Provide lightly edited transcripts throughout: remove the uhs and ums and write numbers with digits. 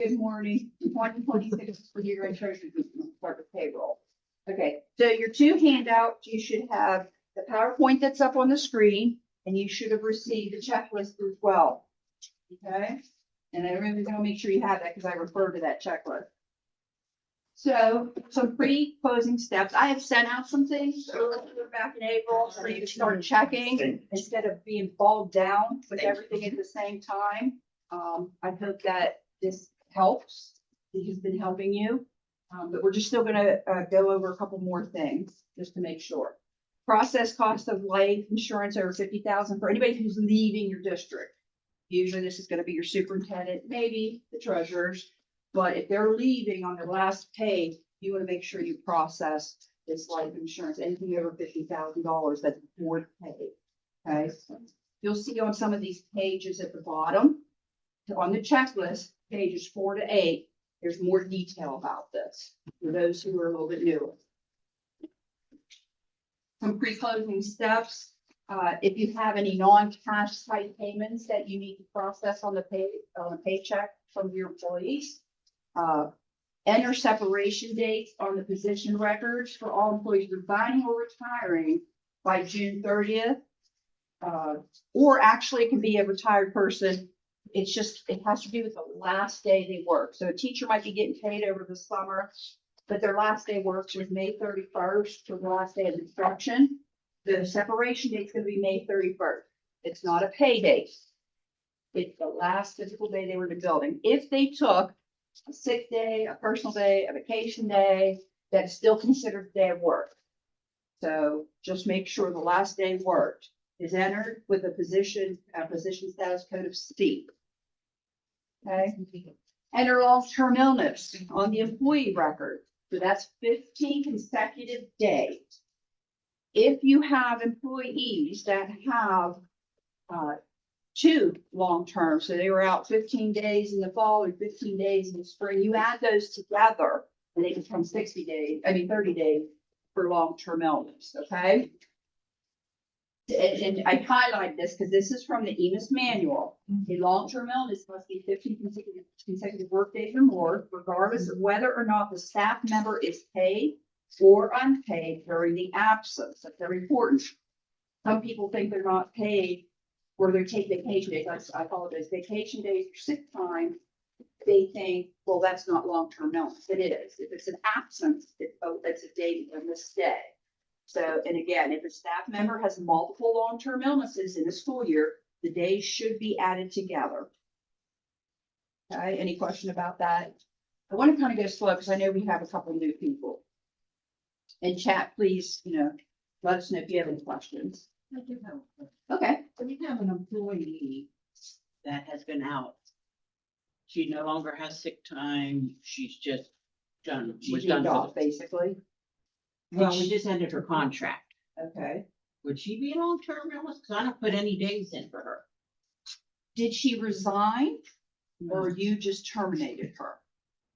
Good morning. 2026 for year end treasury. We'll start with payroll. Okay, so your two handouts, you should have the PowerPoint that's up on the screen, and you should have received a checklist as well. Okay, and everyone's gonna make sure you have that because I refer to that checklist. So some pre-closing steps. I have sent out some things earlier back in April for you to start checking instead of being bogged down with everything at the same time. I hope that this helps. It has been helping you. But we're just still gonna go over a couple more things just to make sure. Process cost of life insurance over 50,000 for anybody who's leaving your district. Usually this is gonna be your superintendent, maybe the treasurers. But if they're leaving on their last pay, you want to make sure you process this life insurance, anything over $50,000 that's board paid. Okay, you'll see on some of these pages at the bottom, on the checklist, pages 4 to 8, there's more detail about this for those who are a little bit newer. Some pre-closing steps. If you have any non-cash type payments that you need to process on the paycheck from your employees. Enter separation dates on the position records for all employees resigning or retiring by June 30th. Or actually it can be a retired person. It's just, it has to do with the last day they work. So a teacher might be getting paid over the summer, but their last day works was May 31st for the last day of instruction. The separation date is going to be May 31st. It's not a pay date. It's the last physical day they were in the building. If they took a sick day, a personal day, a vacation day, that's still considered a day of work. So just make sure the last day worked is entered with a position status code of C. Okay. Enter long-term illness on the employee record. So that's 15 consecutive days. If you have employees that have two long-term, so they were out 15 days in the fall or 15 days in the spring, you add those together and they become 30 days for long-term illness, okay? And I highlight this because this is from the EMIS manual. A long-term illness must be 15 consecutive work days or more, regardless of whether or not the staff member is paid or unpaid during the absence. That's very important. Some people think they're not paid or they take vacation days. I apologize. Vacation days or sick time. They think, well, that's not long-term illness. It is. If it's an absence, it's a day or missed day. So, and again, if a staff member has multiple long-term illnesses in a school year, the days should be added together. Okay, any question about that? I want to kind of go slow because I know we have a couple new people. And chat, please, let us know if you have any questions. I do have a question. Okay. When you have an employee that has been out, she no longer has sick time, she's just done. She's done off, basically. Well, we just ended her contract. Okay. Would she be long-term illness? Because I don't put any days in for her. Did she resign or you just terminated her?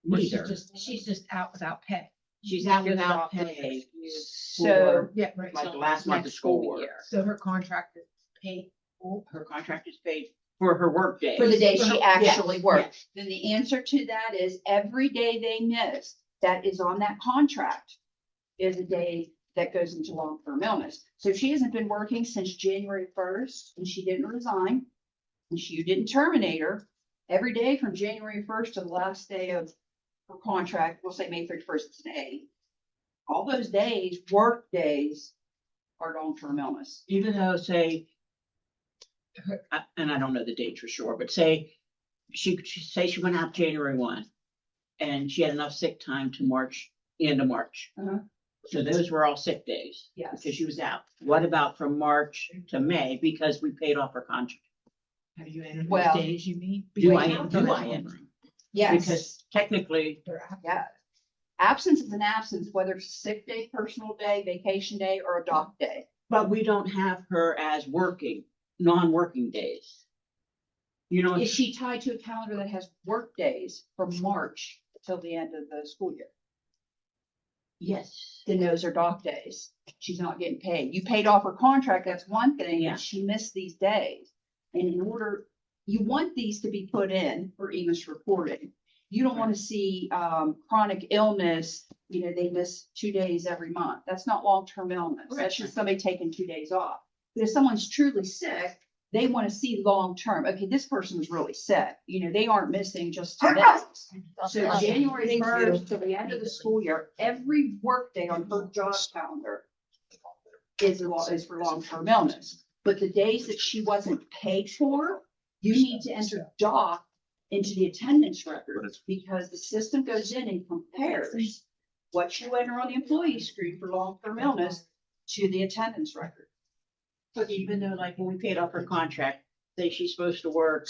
Neither. She's just out without pay. She's out without pay. So, Yeah, right. Like So the last month of next school. year. So her contract is paid. Her contract is paid for her work days. for the day For she her- actually yes, worked. yes. Then the answer to that is every day they miss that is on that contract is a day that goes into long-term illness. So she hasn't been working since January 1st and she didn't resign and you didn't terminate her. Every day from January 1st to the last day of her contract, we'll say May 31st, it's an A. All those days, work days, are long-term illness. Even though, say, and I don't know the date for sure, but say she went out January 1 and she had enough sick time to March, end of March. Uh-huh. So those were all sick days. Yes. Because she was out. What about from March to May? Because we paid off her contract. Have you entered Well, those days you need? Do I Because enter? Yes. Because technically, Yeah. Absence is an absence, whether it's a sick day, personal day, vacation day, or a dock day. but we don't have her as working, non-working days. You know, Is she tied to a calendar that has work days from March till the end of the school year? yes. Then those are dock days. She's not getting paid. You paid off her contract, that's one thing, Yeah. but she missed these days. And in order, you want these to be put in for EMIS reporting. You don't want to see, chronic illness, they miss 2 days every month. That's not long-term illness. That's just somebody taking 2 days off. But if someone's truly sick, they want to see long-term. Okay, this person was really sick. They aren't missing just to miss. So January 1st to the end of the school year, every workday on her job calendar is for long-term illness. But the days that she wasn't paid for, you need to enter doc into the attendance record, because the system goes in and compares what you enter on the employee screen for long-term illness to the attendance record. So even though, like, when we paid off her contract, say she's supposed to work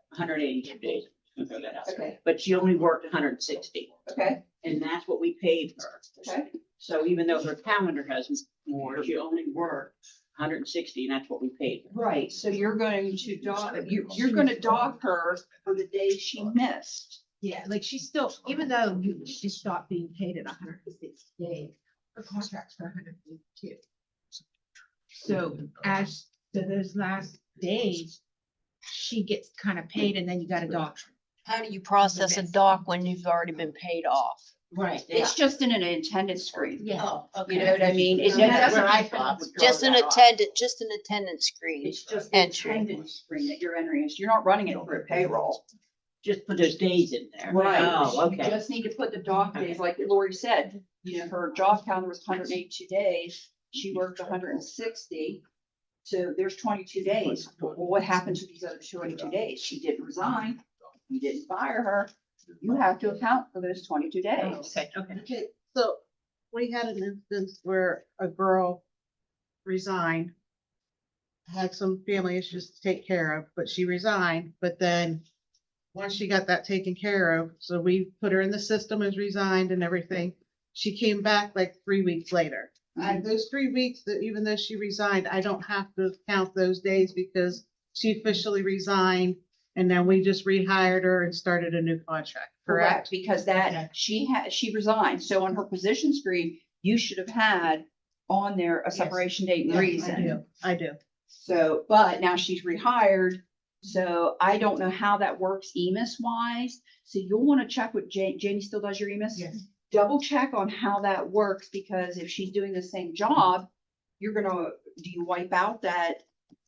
182 days. Okay, But she only worked 160, okay, and that's what we paid her. okay. So even though her calendar has more, she only worked 160, and that's what we paid her. Right, so you're going to dock, you're gonna dock her for the days she missed. Yeah, like she's still, even though she stopped being paid at 160 days, her contract's for 152. So as to those last days, she gets kind of paid and then you got a dock. How do you process a dock when you've already been paid off? Right. It's just in an attendance screen. Yeah. Oh, okay. You know what I mean? It That's doesn't- what I thought. would throw Just an that off. attendance screen. It's just the Entry. attendance screen that you're entering. You're not running it through a payroll. Just put those days in there. Right. Oh, You okay. just need to put the dock days, like Lori said, her job calendar was 182 days. She worked 160. So there's 22 days. Well, what happened to these other 22 days? She didn't resign. You didn't fire her. You have to account for those 22 Oh, days. okay, okay. Okay, so we had an instance where a girl resigned, had some family issues to take care of, but she resigned, but then once she got that taken care of, so we put her in the system as resigned and everything. She came back like 3 weeks later. Those 3 weeks that even though she resigned, I don't have to count those days because she officially resigned and then we just rehired her and started a new contract, correct? Because that, she resigned. So on her position screen, you should have had on there a separation date and Yeah, reason. I do. So, but now she's rehired. So I don't know how that works EMIS wise. So you'll want to check with Jamie still does your EMIS? Yes. Double check on how that works, because if she's doing the same job, do you wipe out that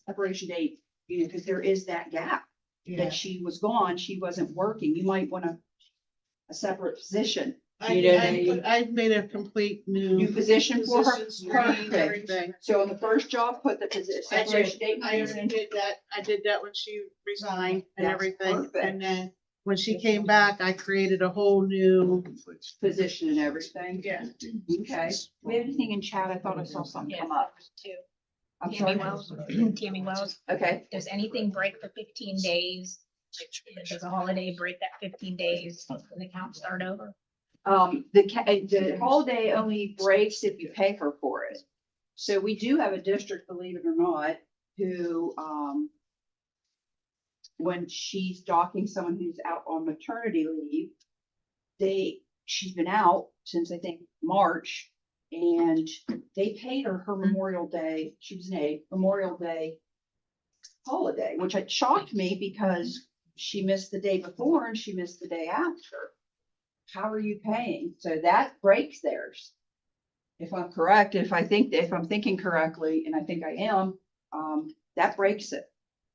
separation date? Because there is that gap that she was gone, she wasn't working. You might want a separate position. You know what I mean? I made a complete New new position for her. position screen, Perfect. everything. So on the first job, put the separation date. and I reason. already did that. I did that when she resigned and That's everything. perfect. And then when she came back, I created a whole new, Position and everything. yeah. Okay. We have anything in chat? I thought I saw something come up. Too. I'm Tammy sorry. Wells, Tammy Wells, Okay. does anything break the 15 days? Like, does a holiday break that 15 days? Does the account start over? The holiday only breaks if you pay her for it. So we do have a district, believe it or not, who, when she's docking someone who's out on maternity leave, she's been out since I think March, and they paid her Memorial Day. She was an Memorial Day holiday, which had shocked me because she missed the day before and she missed the day after. How are you paying? So that breaks theirs. If I'm correct, if I'm thinking correctly, and I think I am, that breaks it.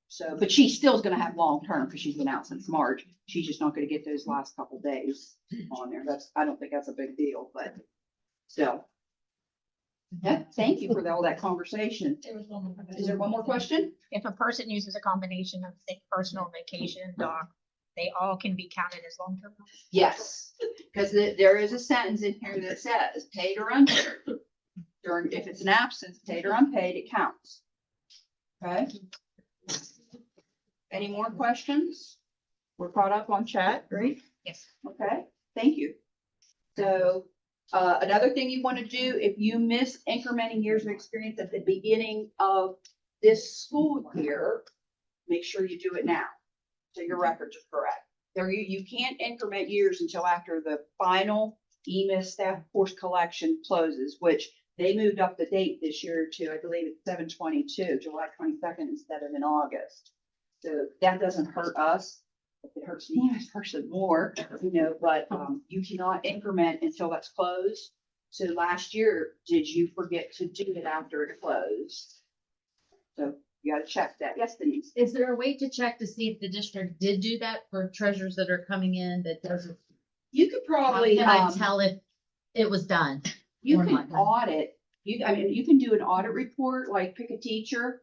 So, but she still is gonna have long-term because she's been out since March. She's just not gonna get those last couple days on there. I don't think that's a big deal, but still. Yeah, thank you for all that conversation. There was one more. Is there one more question? If a person uses a combination of sick, personal, vacation, and doc, they all can be counted as long-term. Yes, because there is a sentence in here that says paid or unpaid. If it's an absence, paid or unpaid, it counts. Okay? Any more questions? We're caught up on chat, right? Yes. Okay, thank you. So, another thing you want to do, if you miss incrementing years of experience at the beginning of this school year, make sure you do it now. So your records are correct. You can't increment years until after the final EMIS staff course collection closes, which they moved up the date this year to, I believe it's 7/22, July 22nd instead of in August. So that doesn't hurt us. if it hurts me, it hurts it more, but, you cannot increment until that's closed. So last year, did you forget to do it after it closed? So you gotta check that. Yes, Denise? Is there a way to check to see if the district did do that for treasurers that are coming in that doesn't? You could How probably, can I tell if it was done? you or can not done? audit, you can do an audit report, like pick a teacher.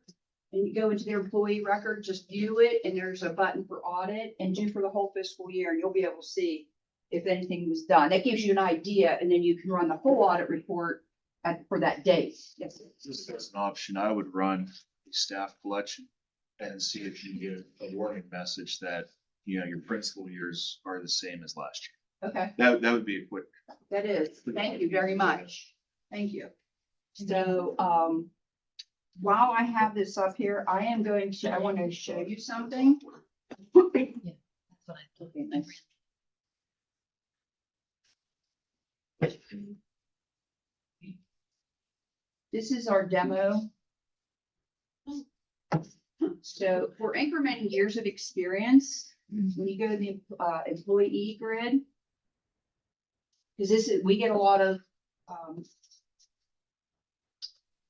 And you go into their employee record, just view it, and there's a button for audit and do for the whole fiscal year, and you'll be able to see if anything was done. That gives you an idea, and then you can run the whole audit report for that date. Yes. Just as an option, I would run a staff collection and see if you get a warning message that, your principal years are the same as last Okay, year. That would be a quick. that is. Thank you very much. Thank you. So, while I have this up here, I want to show you something. That's what I thought. Okay, nice. This is our demo. So for incrementing years of experience, when you go to the employee grid, because we get a lot of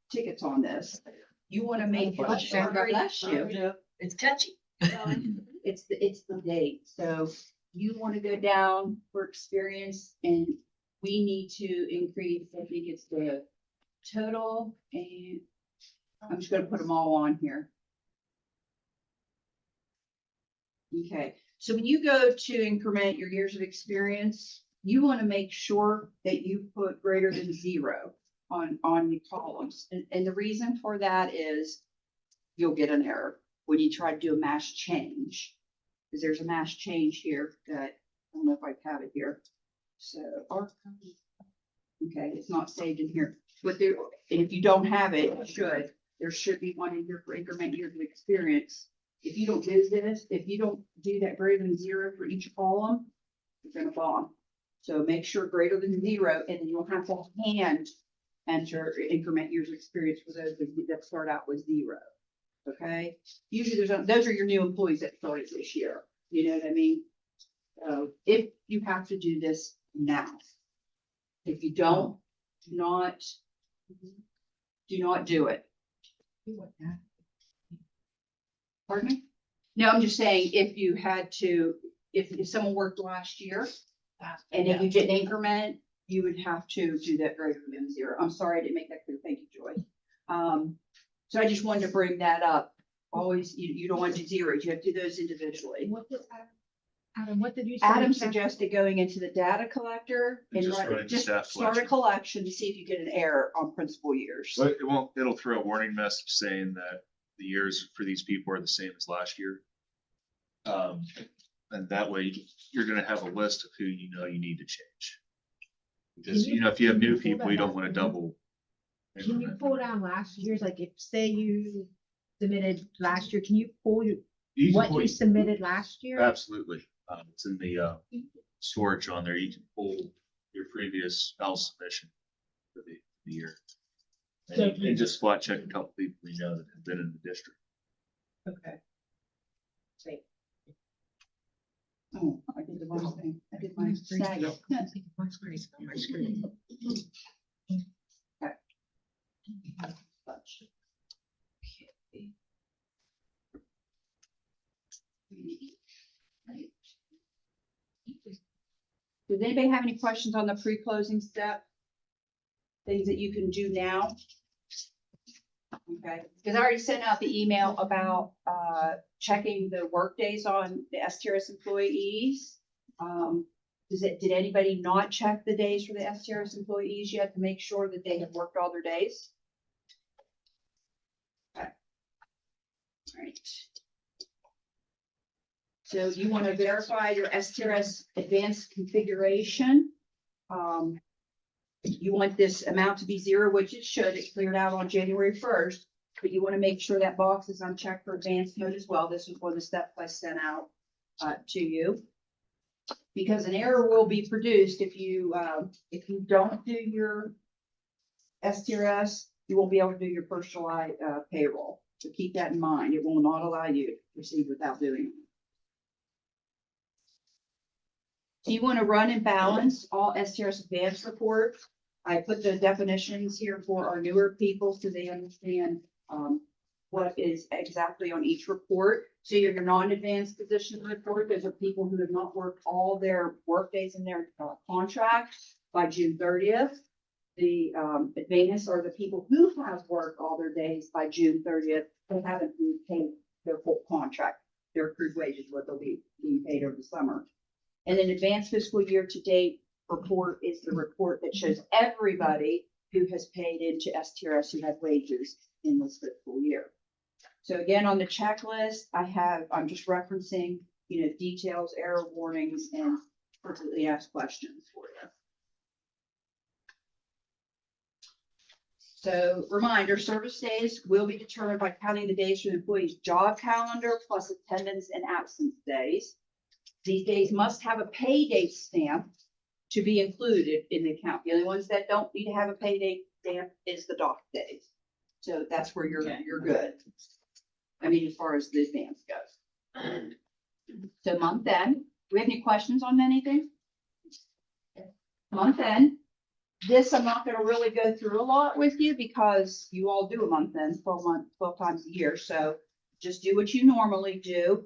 tickets on this. You want to make sure, God bless you. It's touchy. It's the date. So you want to go down for experience, and we need to increase, I think it's the total, and I'm just gonna put them all on here. Okay, so when you go to increment your years of experience, you want to make sure that you put greater than 0 on the columns. And the reason for that is you'll get an error when you try to do a mass change. Because there's a mass change here that, I don't know if I have it here. So, okay, it's not saved in here. But there, and if you don't have it, you should. There should be one in here for increment years of experience. If you don't do this, if you don't do that greater than 0 for each column, you're gonna bomb. So make sure greater than 0, and then you'll have to hand enter increment years of experience for those that start out with 0. Okay, usually those are your new employees that started this year. You know what I mean? So if you have to do this now, if you don't, do not do it. Pardon me? No, I'm just saying, if you had to, if someone worked last year and if you didn't increment, you would have to do that greater than 0. I'm sorry I didn't make that clear. Thank you, Joy. So I just wanted to bring that up. Always, you don't want to do zeros. You have to do those individually. Adam, what did you say? Adam suggested going into the data collector and Just running just staff start a collection. collection to see if you get an error on principal years. But it'll throw a warning message saying that the years for these people are the same as last year. And that way you're gonna have a list of who you need to change. Because, if you have new people, you don't want to double. Can you pull down last year's, like if, say you submitted last year, can you pull what you submitted last year? Absolutely. It's in the storage on there. You can pull your previous L submission for the year. And just spot check a couple people we know that have been in the district. Okay. Great. Oh, I did the wrong thing. I did my snag. Does anybody have any questions on the pre-closing step? Things that you can do now? Okay, because I already sent out the email about checking the work days on the STRS employees. Did anybody not check the days for the STRS employees yet to make sure that they have worked all their days? Okay. All right. So you want to verify your STRS advanced configuration. You want this amount to be 0, which it should. It cleared out on January 1st, but you want to make sure that box is unchecked for advanced mode as well. This is one of the steps I sent out to you. Because an error will be produced if you don't do your STRS, you won't be able to do your first July payroll. So keep that in mind. It will not allow you to proceed without doing it. So you want to run and balance all STRS advanced reports. I put the definitions here for our newer people so they understand what is exactly on each report. So your non-advanced position report, those are people who have not worked all their work days in their contract by June 30th. The advanced are the people who have worked all their days by June 30th, who haven't been paid their full contract, their accrued wages, what they'll be being paid over the summer. And then advanced fiscal year to date report is the report that shows everybody who has paid into STRS who had wages in this fiscal year. So again, on the checklist, I'm just referencing, details, error warnings, and frequently asked questions for you. So reminder, service days will be determined by counting the days from the employee's job calendar plus attendance and absence days. These days must have a pay date stamp to be included in the account. The only ones that don't need to have a pay date stamp is the dock days. So that's where you're good. I mean, as far as the advance goes. So month end, do we have any questions on anything? Month end. This I'm not going to really go through a lot with you because you all do a month end, 12 times a year. So just do what you normally do.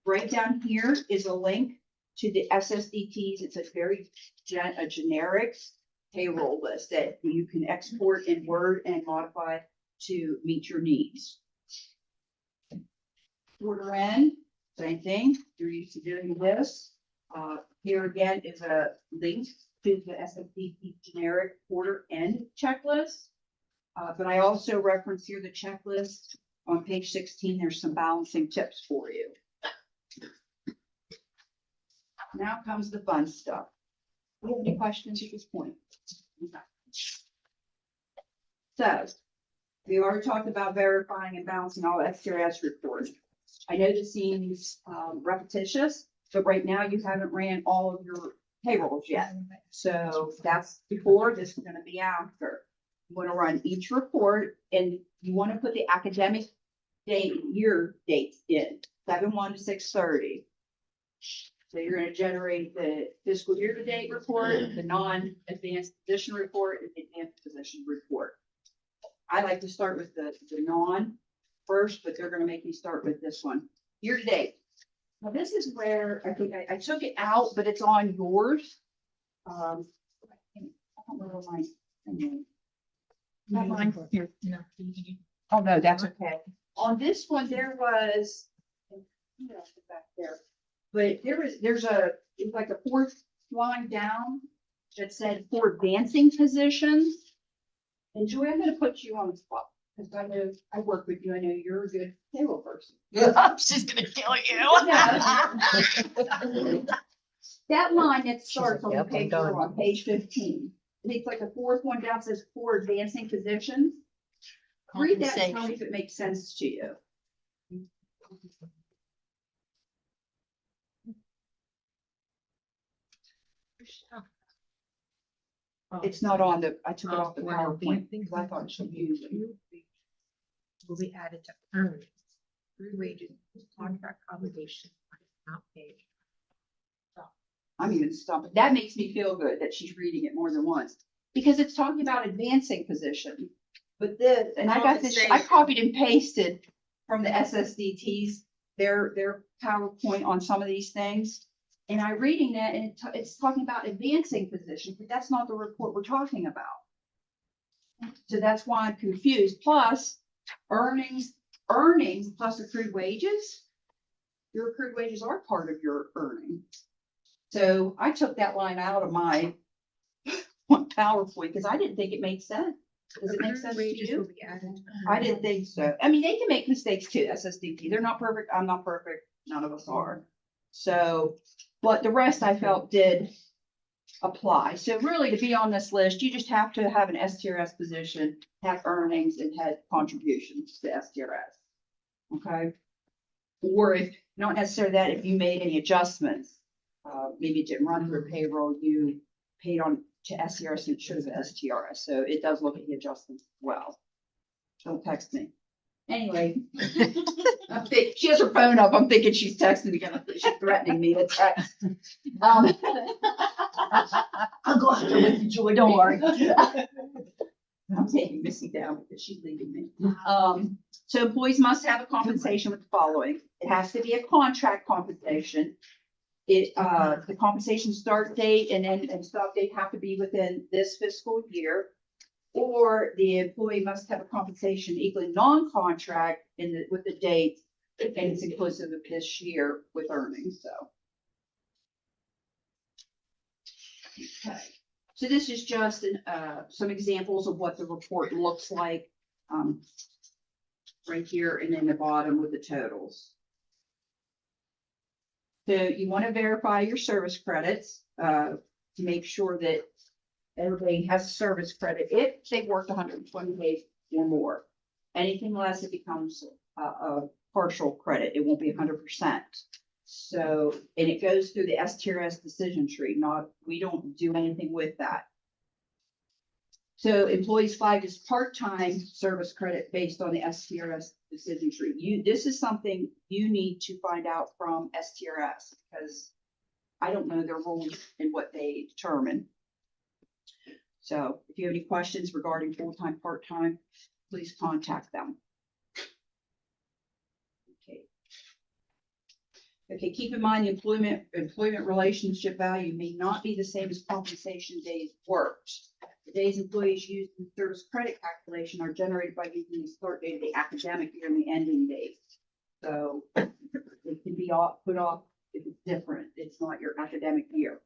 Right down here is a link to the SSDTs. It's a very generic payroll list that you can export in Word and modify to meet your needs. Quarter end, same thing. You're used to doing this. Here again is a link to the SSDT generic quarter end checklist. But I also reference here the checklist on page 16. There's some balancing tips for you. Now comes the fun stuff. Do you have any questions at this point? Okay. So we already talked about verifying and balancing all STRS reports. I know this seems repetitious, but right now you haven't ran all of your payrolls yet. So that's before, this is going to be after. You want to run each report and you want to put the academic year dates in 7/1 to 6/30. So you're going to generate the fiscal year to date report, the non-advanced position report, and the advanced position report. I like to start with the non first, but they're going to make me start with this one. Year to date. Now this is where I think I took it out, but it's on yours. I don't know my thing. Not mine here. No. Oh, no, that's okay. On this one, there was, back there, but there's it's like a fourth line down that said for advancing positions. And Joy, I'm going to put you on the spot because I know I work with you. I know you're a good payroll person. She's gonna kill you. That line that starts on the "Yep, I'm page, done." on page 15. It's like the fourth one down says for advancing positions. Read that and tell me if it makes sense to you. It's not on the, I took it off the PowerPoint because I thought it should use it. Will be added to earnings, through wages, contract obligation, not paid. I'm even stumped. That makes me feel good that she's reading it more than once because it's talking about advancing position. But this, and I got this, I copied and pasted from the SSDTs, their PowerPoint on some of these things. And I'm reading that and it's talking about advancing position, but that's not the report we're talking about. So that's why I'm confused. Plus earnings plus accrued wages. Your accrued wages are part of your earning. So I took that line out of my PowerPoint because I didn't think it made sense. Does it make sense to you? I didn't think so. I mean, they can make mistakes too, SSDT. They're not perfect. I'm not perfect. None of us are. So, but the rest I felt did apply. So really to be on this list, you just have to have an STRS position, have earnings and have contributions to STRS. Okay. Or if not necessarily that, if you made any adjustments, maybe it didn't run through payroll, you paid on to STRS and it should have been STRS. So it does look at the adjustments as well. Don't text me. Anyway. She has her phone up. I'm thinking she's texting again. She's threatening me to text. I'll go after with you, Joy. Don't worry. I'm taking Missy down because she's leaving me. So employees must have a compensation with the following. It has to be a contract compensation. The compensation start date and stop date have to be within this fiscal year. Or the employee must have a compensation equaling non-contract with the date, and it's inclusive of this year with earnings, so. Okay, so this is just some examples of what the report looks like, right here and in the bottom with the totals. So you want to verify your service credits, to make sure that everybody has a service credit if they've worked 120 days or more. Anything less, it becomes a partial credit. It won't be 100%. So, and it goes through the STRS decision tree. We don't do anything with that. So employees flagged as part-time service credit based on the STRS decision tree. This is something you need to find out from STRS because I don't know their rules and what they determine. So if you have any questions regarding full-time, part-time, please contact them. Okay, keep in mind the employment relationship value may not be the same as compensation days worked. The days employees use in service credit calculation are generated by using the start date of the academic year and the ending date. So it can be put off if it's different. It's not your academic year.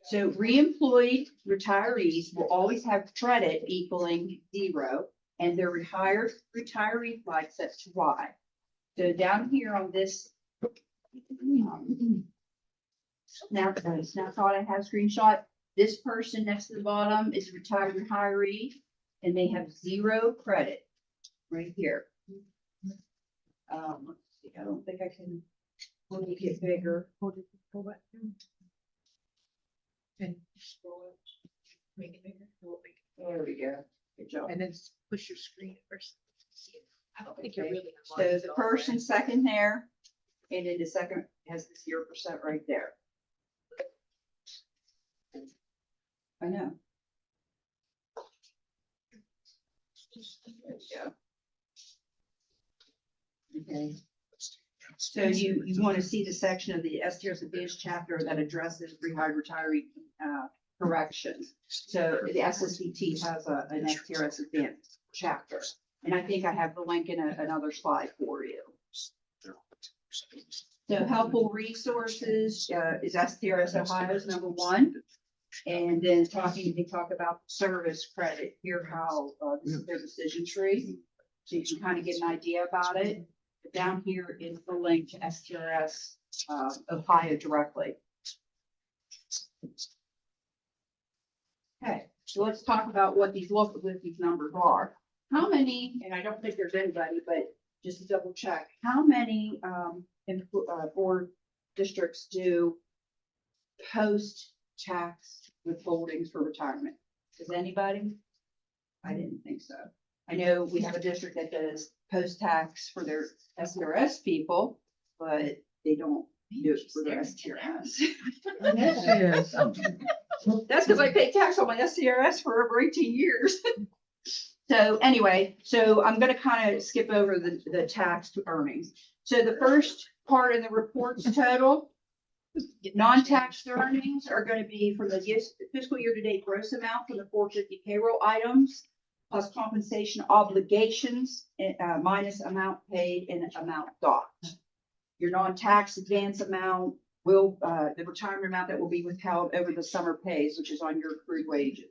So reemployed retirees will always have credit equaling 0, and their retiree flag set to Y. So down here on this snapshot I have screenshot, this person next to the bottom is a retired retiree, and they have 0 credit right here. Let's see, I don't think I can make it bigger. Pull that down. And scroll it, make it bigger. There we go. Good job. And then push your screen first. See it. I don't think you're Okay. really. So the person second there, and then the second has the 0% right there. I know. There we go. Okay. So you want to see the section of the STRS Advanced chapter that addresses rehired retiree corrections. So the SSVT has an STRS Advanced chapter, and I think I have the link in another slide for you. So helpful resources is STRS Ohio's #1, and then they talk about service credit. Here how this is their decision tree, so you can kind of get an idea about it. Down here is the link to STRS Ohio directly. Okay, so let's talk about what these numbers are. How many, and I don't think there's anybody, but just to double check, how many board districts do post-tax withholdings for retirement? Does anybody? I didn't think so. I know we have a district that does post-tax for their STRS people, but they don't do it for their STRS. That's because I paid tax on my STRS for over 18 years. So anyway, so I'm going to kind of skip over the tax earnings. So the first part in the report's total, non-tax earnings are going to be from the fiscal year to date gross amount for the 450 payroll items, plus compensation obligations, minus amount paid and amount docked. Your non-tax advance amount will, the retirement amount that will be withheld over the summer pays, which is on your accrued wages.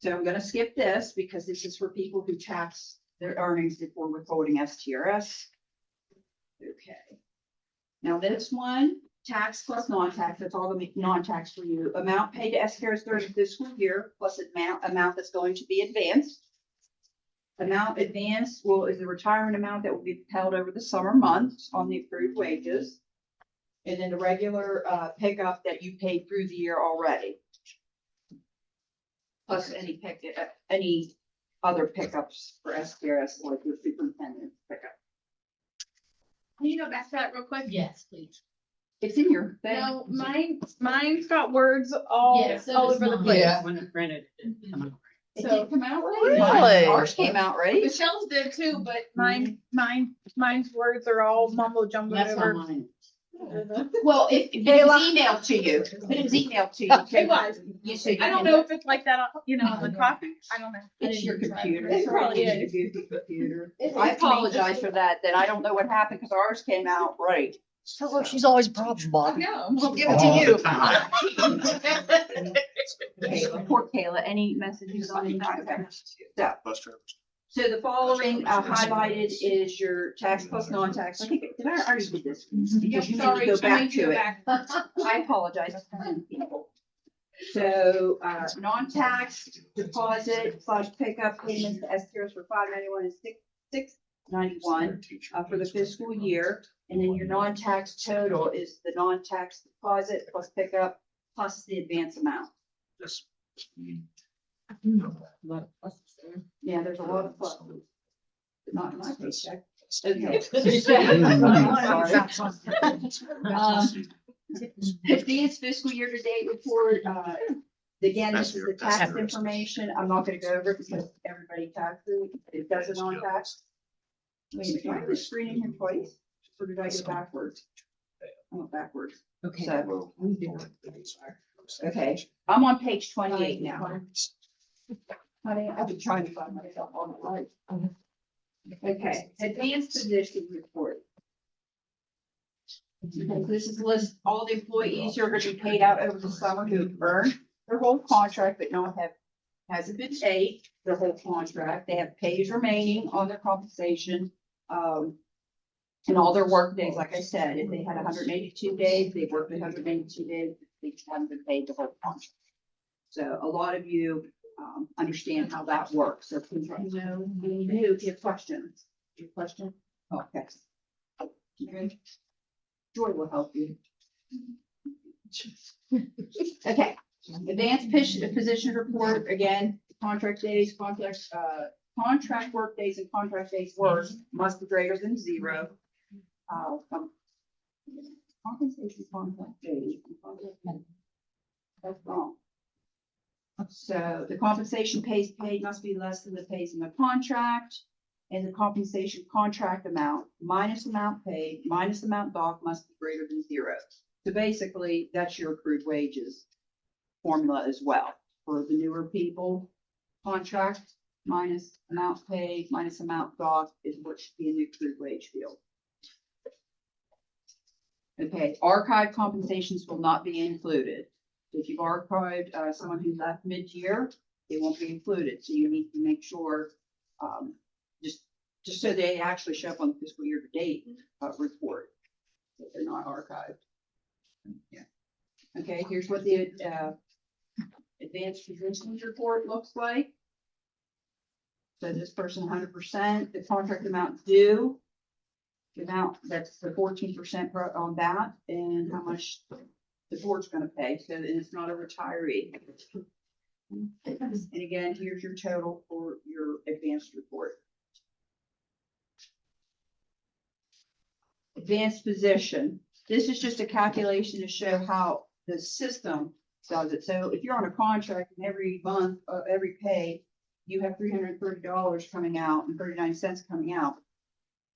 So I'm gonna skip this because this is for people who tax their earnings before withholding STRS. Okay. Now this one, tax plus non-tax, that's all the non-tax for you. Amount paid to STRS during the fiscal year plus amount that's going to be advanced. Amount advanced is the retirement amount that will be held over the summer months on the accrued wages. And then the regular pickup that you paid through the year already. plus any other pickups for SPRS, like your superintendent pickup. Can you go back to that real quick? Yes, please. It's in your thing. No, mine's got words all, Yeah, so all does over the mine. place. Yeah. When it printed, it didn't come out. It So- did come out right. Really? Ours came out right. Michelle's did too, but mine's words are all mumbo jumbo That's over. on mine. Well, if it was emailed to you, it was emailed to you. It was. You said. I don't know if it's like that, on the copy. I don't know. It's your computer. It probably It's is. your goofy computer. I apologize for that, then I don't know what happened, because ours came out right. Tell her she's always a problem, Bob. No. We'll give it to you. Okay, poor Kayla, any messages on that? Okay. Bus drivers. So the following highlighted is your tax plus non-tax. I think, did I already do this? Because you need to Sorry, go I back need to to go it. back. I apologize to some people. So, non-tax deposit slash pickup payments to STRs for $591 and $691 for the fiscal year. And then your non-tax total is the non-tax deposit plus pickup plus the advance amount. Yes. Yeah, there's a lot of pluses. But not in my paycheck. Okay. Advanced fiscal year to date report, again, this is the tax information. I'm not gonna go over it because everybody taxes, it does it on tax. Wait, do I have the screen in here twice? Or did I go backwards? I went backwards. Okay. So, okay, I'm on page 28 now. Honey, I've been trying to find myself on the right. Okay, advanced position report. Okay, this is list all the employees who are going to be paid out over the summer who have earned their whole contract but hasn't been paid their whole contract. They have pays remaining on their compensation. And all their work days, like I said, if they had 182 days, they worked 182 days, they haven't been paid the whole contract. So a lot of you understand how that works. So please let me know if you have questions. Your question? Okay. Okay. Joy will help you. Okay. Advanced position report, again, contract days, contract work days and contract days worked must be greater than 0. Compensation contract days. And contract days. That's wrong. So the compensation paid must be less than the pays in the contract, and the compensation contract amount minus amount paid minus amount docked must be greater than 0. So basically, that's your accrued wages formula as well. For the newer people, contract minus amount paid minus amount docked is what should be in the accrued wage field. Okay, archived compensations will not be included. If you've archived someone who left mid-year, it won't be included. So you need to make sure, just so they actually show up on the fiscal year to date report, that they're not archived. Yeah. Okay, here's what the advanced positions report looks like. So this person 100%, the contract amount due, the amount that's the 14% on that, and how much the board's gonna pay, so it's not a retiree. And again, here's your total for your advanced report. Advanced position. This is just a calculation to show how the system does it. So if you're on a contract and every month, every pay, you have $330 coming out and 39 cents coming out.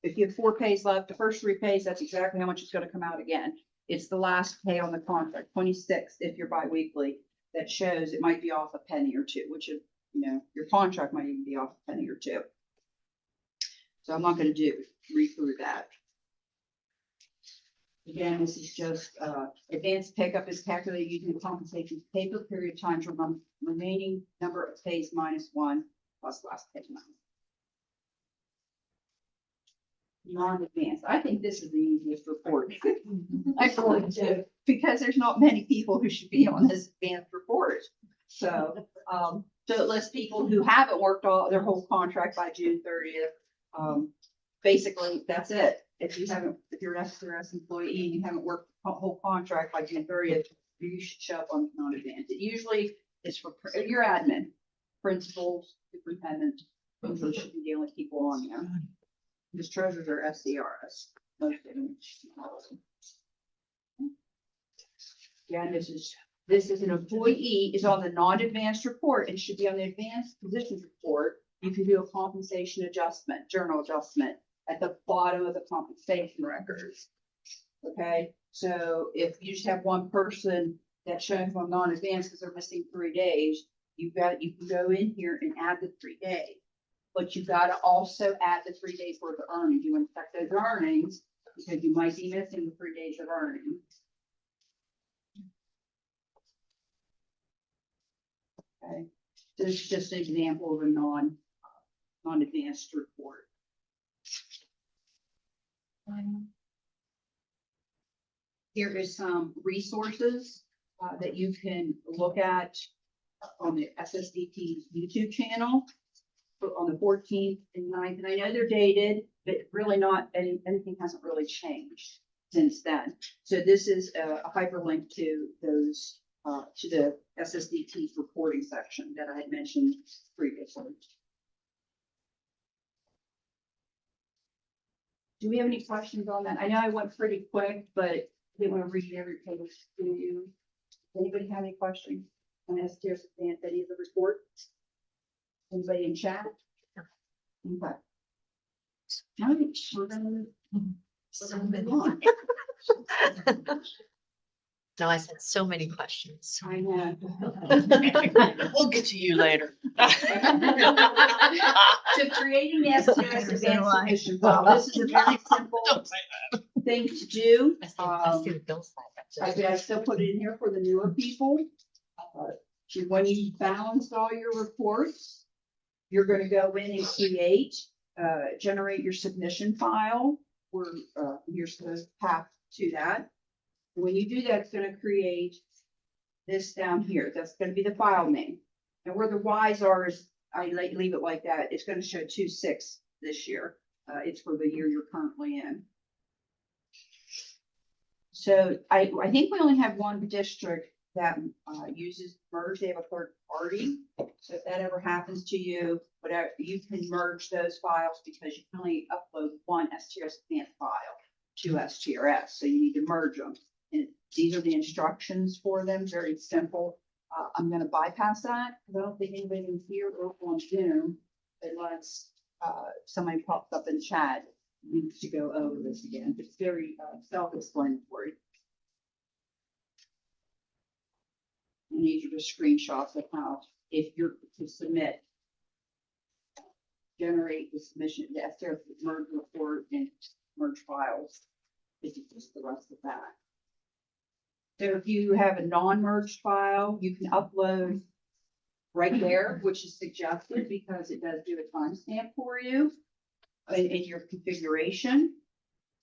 If you have 4 pays left, the first 3 pays, that's exactly how much it's gonna come out again. It's the last pay on the contract, 26 if you're biweekly. That shows it might be off a penny or two, which is, your contract might even be off a penny or two. So I'm not going to read through that. Again, this is just advanced pickup is calculated using the compensation pay per period times remaining number of pays minus 1 plus last pay amount. Non-advanced. I think this is the easiest report. I really do, because there's not many people who should be on this advanced report. So, so it lists people who haven't worked all their whole contract by June 30th. Basically, that's it. If you're an SRS employee and you haven't worked the whole contract by June 30th, you should show up on non-advanced. It usually is for your admin. principals, superintendent, those should be the only people on there. Because treasurers are SCRS, most of them. Yeah, this is an employee, is on the non-advanced report and should be on the advanced positions report. You can do a compensation adjustment, journal adjustment at the bottom of the compensation records. Okay, so if you just have one person that's showing from non-advanced because they're missing 3 days, you can go in here and add the 3 days. But you gotta also add the 3 days worth of earnings. You want to check those earnings because you might be missing the 3 days of earnings. Okay, so this is just an example of a non-advanced report. Here is some resources that you can look at on the SSDT YouTube channel on the 14th and 9th. And I know they're dated, but really not, anything hasn't really changed since then. So this is a hyperlink to those, to the SSDT reporting section that I had mentioned previously. Do we have any questions on that? I know I went pretty quick, but I didn't want to read every page to you. Anybody have any questions on STS advance any of the reports? Anybody in chat? Okay. Now we're gonna move on. No, I said so many questions. I know. We'll get to you later. So creating the STS advanced submission file, this is a very simple thing to do. I still put it in here for the newer people. When you balance all your reports, you're going to go in and generate your submission file. Here's the path to that. When you do that, it's going to create this down here. That's going to be the file name. And where the Y's are is I leave it like that. It's going to show 2/6 this year. It's for the year you're currently in. So I think we only have one district that uses merge. They have a third party. So if that ever happens to you, whatever, you can merge those files because you can only upload one STRS advanced file to STRS. So you need to merge them. And these are the instructions for them. Very simple. I'm going to bypass that because I don't think anybody in here or on Zoom, unless somebody pops up in chat, needs to go over this again. It's very self-explanatory. And these are just screenshots of how, if you're to submit, generate the submission, the STRS merge report and merge files. This is just the rest of that. So if you have a non-merged file, you can upload right there, which is suggested because it does do a timestamp for you in your configuration.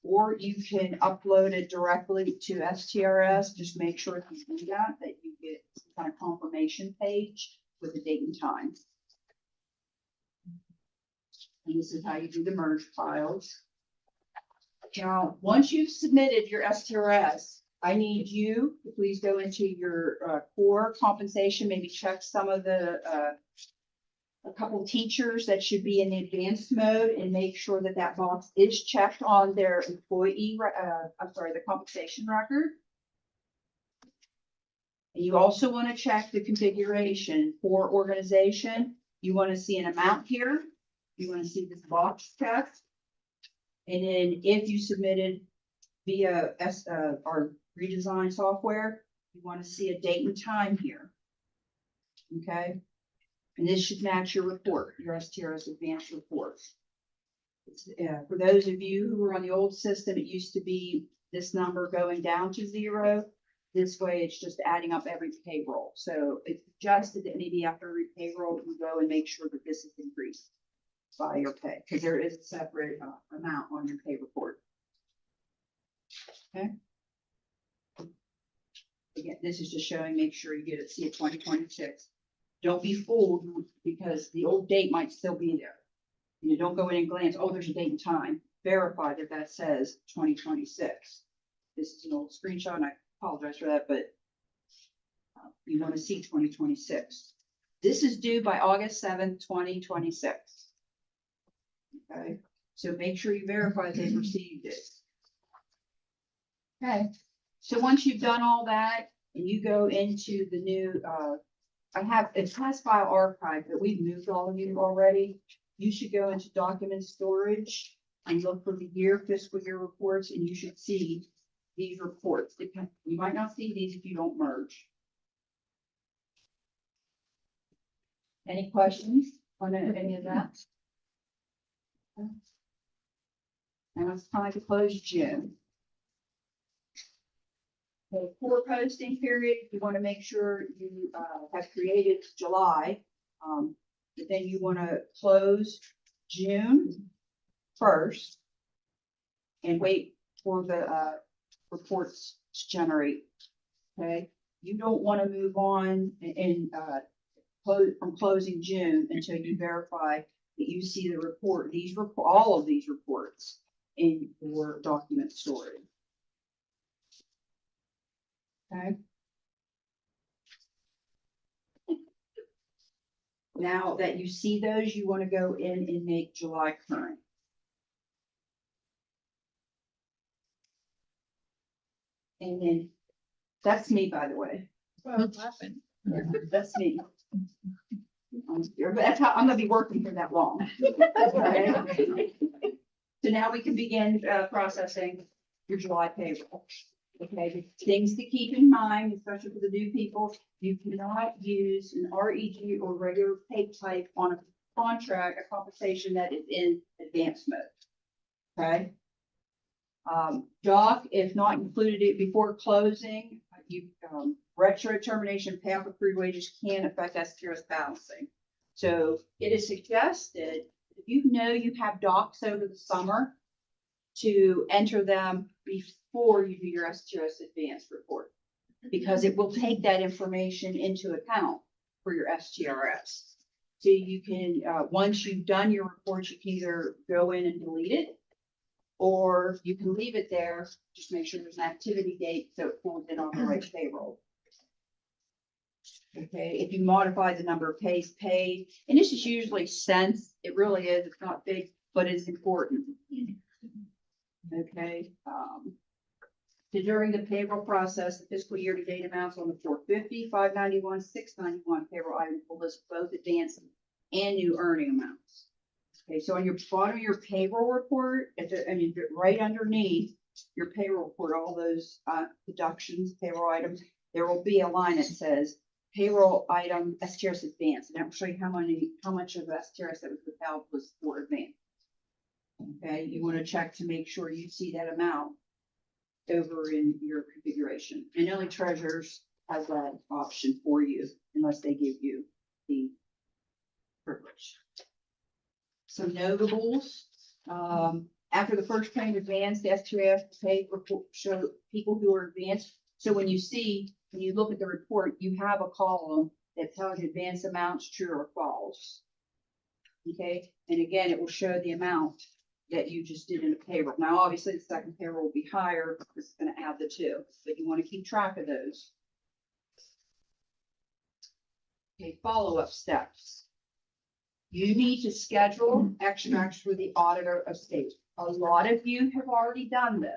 Or you can upload it directly to STRS. Just make sure if you do that you get some kind of confirmation page with the date and time. And this is how you do the merge files. Now, once you've submitted your STRS, I need you to please go into your core compensation, maybe check some of the a couple teachers that should be in the advanced mode and make sure that that box is checked on their employee, the compensation record. And you also want to check the configuration for organization. You want to see an amount here. You want to see this box checked. And then if you submitted via our redesign software, you want to see a date and time here. Okay. And this should match your report, your STRS advanced report. For those of you who were on the old system, it used to be this number going down to 0. This way, it's just adding up every payroll. So it's adjusted that maybe after every payroll, you go and make sure that this is increased by your pay, because there is a separate amount on your pay report. Okay. Again, this is just showing, make sure you get it, see it 2026. Don't be fooled because the old date might still be there. You don't go in and glance, oh, there's a date and time. Verify that that says 2026. This is an old screenshot, and I apologize for that, but you want to see 2026. This is due by August 7th, 2026. Okay, so make sure you verify they've received it. Okay, so once you've done all that and you go into the new, it has file archive, but we've moved all of you already. You should go into document storage and look for the fiscal year reports, and you should see these reports. You might not see these if you don't merge. Any questions on any of that? Now it's time to close June. Okay, for posting period, you want to make sure you have created July. But then you want to close June 1st and wait for the reports to generate. Okay, you don't want to move on and from closing June until you verify that you see the report, all of these reports in your document storage. Okay. Now that you see those, you want to go in and make July current. And then, that's me, by the way. That's me. That's how I'm gonna be working for that long. Okay. So now we can begin processing your July payroll. Okay, the things to keep in mind, especially for the new people, you cannot use an REG or regular pay type on a contract, a compensation that is in advance mode. Okay. Doc, if not included it before closing, retro termination payoff accrued wages can affect STRS balancing. So it is suggested, if you know you have docs over the summer, to enter them before you do your STRS advance report, because it will take that information into account for your STRS. So you can, once you've done your report, you can either go in and delete it, or you can leave it there, just make sure there's an activity date so it pulls in on the right payroll. Okay, if you modify the number of pays paid, and this is usually cents, it really is, it's not big, but it's important. Okay, so during the payroll process, the fiscal year to date amounts on the 450, 591, 691 payroll items will list both advance and new earning amounts. Okay, so on your bottom of your payroll report, right underneath your payroll report, all those deductions, payroll items, there will be a line that says payroll item STRS advance, and that will show you how much of STRS that was withheld was for advance. Okay, you want to check to make sure you see that amount over in your configuration, and only treasurers has that option for you unless they give you the privilege. Some notables, after the first payment advance, the STRS pay report show people who are advanced. So when you look at the report, you have a column that tells you advance amounts, true or false. Okay, and again, it will show the amount that you just did in the payroll. Now, obviously, the second payroll will be higher because it's going to add the two, but you want to keep track of those. Okay, follow-up steps. You need to schedule extracts for the auditor of state. A lot of you have already done this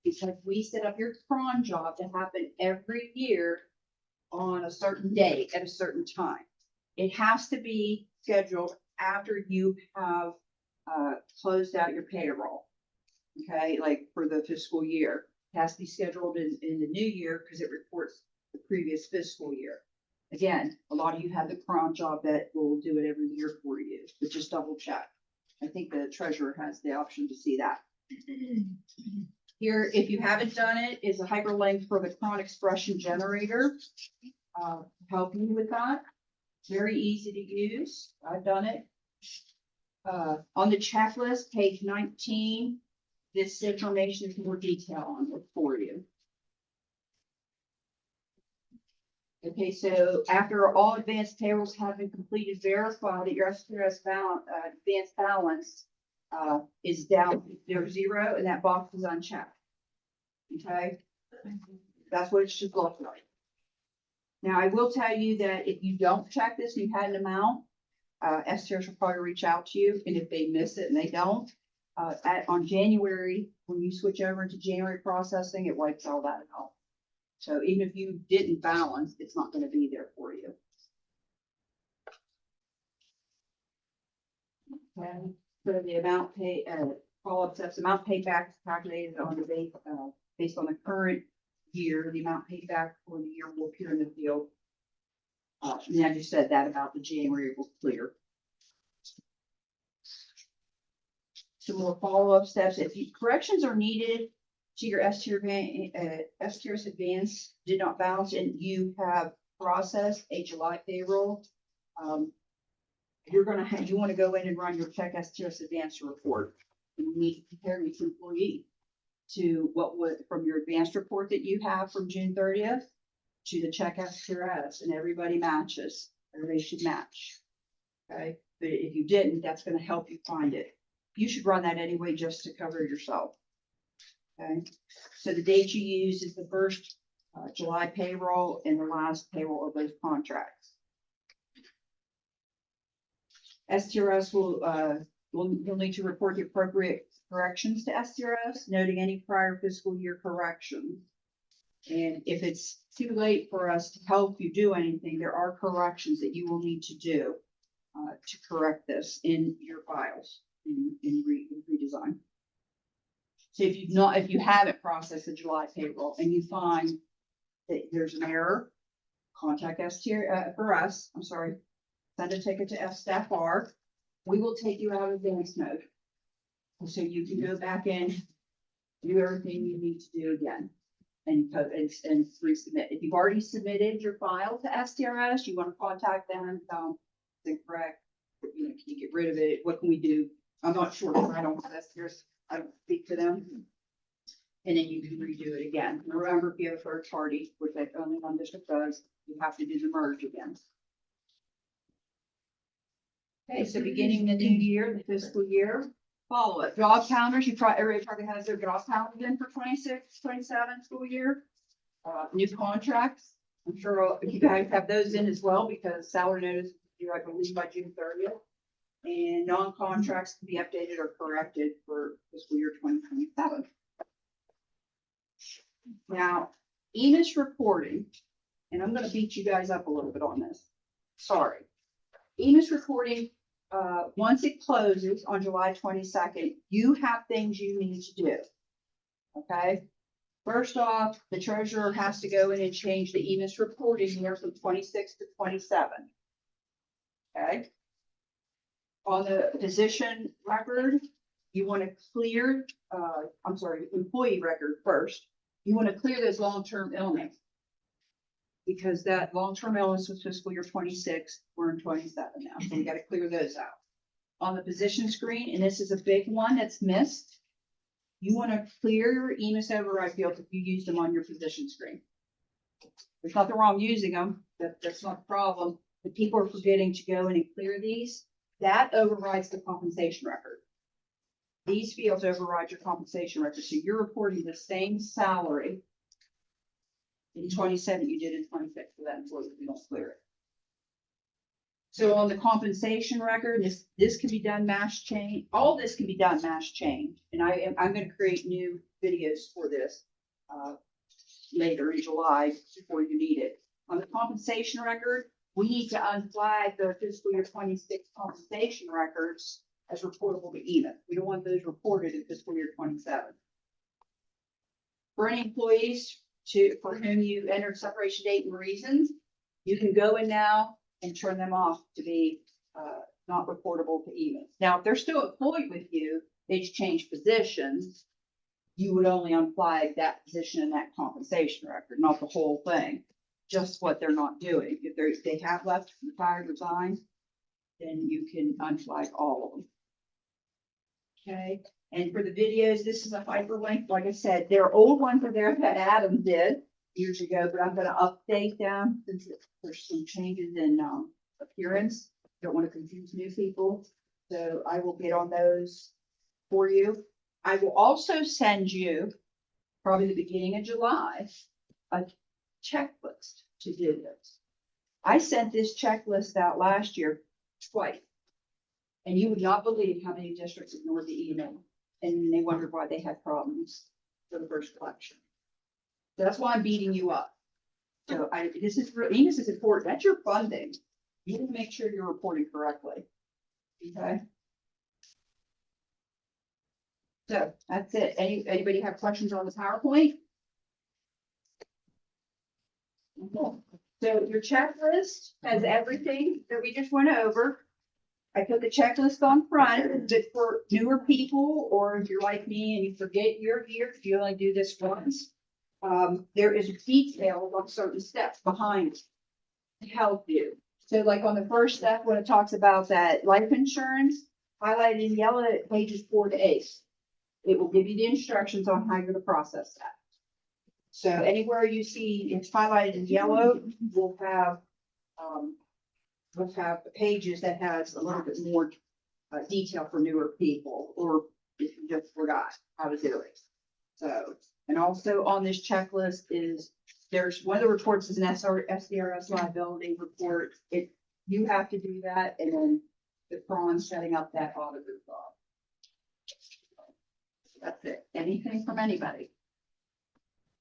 because we set up your cron job to happen every year on a certain day at a certain time. It has to be scheduled after you have closed out your payroll. Okay, like for the fiscal year, it has to be scheduled in the new year because it reports the previous fiscal year. Again, a lot of you have the cron job that will do it every year for you, but just double check. I think the treasurer has the option to see that. Here, if you haven't done it, is a hyperlink for the cron expression generator. Help you with that. Very easy to use. I've done it. On the checklist, page 19, this information is more detail on it for you. Okay, so after all advanced payrolls have been completed, verify that your STRS balance, advanced balance is down, there's 0, and that box is unchecked. Okay, that's what it should look like. Now, I will tell you that if you don't check this, and you had an amount, STRs will probably reach out to you, and if they miss it and they don't, on January, when you switch over to January processing, it wipes all that out. So even if you didn't balance, it's not gonna be there for you. Okay, so the amount paid, follow-up steps, amount paid back is calculated on the base, based on the current year, the amount paid back for the year will appear in the field. And I just said that about the January will clear. Some more follow-up steps, if corrections are needed to your STRS advance did not balance and you have processed a July payroll, you're gonna have, you wanna go in and run your check STRS advance report. And you need to compare each employee to what would, from your advanced report that you have from June 30th to the check STRS, and everybody matches, everybody should match. Okay, but if you didn't, that's gonna help you find it. You should run that anyway, just to cover yourself. Okay, so the date you use is the first July payroll and the last payroll of those contracts. STRS will need to report the appropriate corrections to STRS, noting any prior fiscal year corrections. And if it's too late for us to help you do anything, there are corrections that you will need to do to correct this in your files in redesign. So if you haven't processed the July payroll and you find that there's an error, contact STRS, send a ticket to FStaffR. We will take you out of advance mode. So you can go back in, do everything you need to do again and resubmit. If you've already submitted your file to STRS, you want to contact them, it's incorrect, can you get rid of it? What can we do? I'm not sure, I don't have STRS, I don't speak to them. And then you can redo it again. Remember, if you have a third party, which only one district does, you have to do the merge again. Okay, so beginning the new year, the fiscal year, follow it. Job counters, everybody probably has their job counters in for 26, 27 school year. New contracts, I'm sure you guys have those in as well because salary notice is due, I believe, by June 30th. And non-contracts can be updated or corrected for fiscal year 2027. Now, EMIS reporting, and I'm gonna beat you guys up a little bit on this. Sorry. EMIS reporting, once it closes on July 22nd, you have things you need to do. Okay? First off, the treasurer has to go in and change the EMIS reporting year from 26 to 27. Okay? On the position record, you want to clear, employee record first. You want to clear those long-term illness. Because that long-term illness was fiscal year 26, we're in 27 now, so we got to clear those out. On the position screen, and this is a big one that's missed, you want to clear your EMIS override fields if you use them on your position screen. There's nothing wrong using them, that's not the problem, but people are forgetting to go in and clear these. That overrides the compensation record. These fields override your compensation record, so you're reporting the same salary in 27 you did in 26 for that employee if you don't clear it. So on the compensation record, this can be done mass change. All this can be done mass change, and I'm going to create new videos for this later in July before you need it. On the compensation record, we need to unflag the fiscal year 26 compensation records as reportable to EMIS. We don't want those reported in fiscal year 27. For any employees for whom you entered separation date and reasons, you can go in now and turn them off to be not reportable to EMIS. Now, if they're still employed with you, they just change positions, you would only unflag that position in that compensation record, not the whole thing, just what they're not doing. If they have left, retired, resigned, then you can unflag all of them. Okay, and for the videos, this is a hyperlink. Like I said, there are old ones are there that Adam did years ago, but I'm going to update them since there's some changes in appearance. Don't want to confuse new people, so I will get on those for you. I will also send you, probably the beginning of July, a checklist to do this. I sent this checklist out last year twice. And you would not believe how many districts ignored the email, and they wondered why they had problems for the first collection. That's why I'm beating you up. So this is important. That's your funding. You need to make sure you're reporting correctly. Okay? So that's it. Anybody have questions on the PowerPoint? Okay. So your checklist has everything that we just went over. I put the checklist on front, but for newer people, or if you're like me and you forget your year, if you only do this once, there is details on certain steps behind to help you. So like on the first step, when it talks about that life insurance, highlighted in yellow at pages 4 to 8. It will give you the instructions on how you're gonna process that. So anywhere you see it's highlighted in yellow, we'll have pages that has a little bit more detail for newer people, or if you just forgot how to do it. So, and also on this checklist there's one of the reports is an SDRS liability report. You have to do that, and then the Cron setting up that auditor job. That's it. Anything from anybody?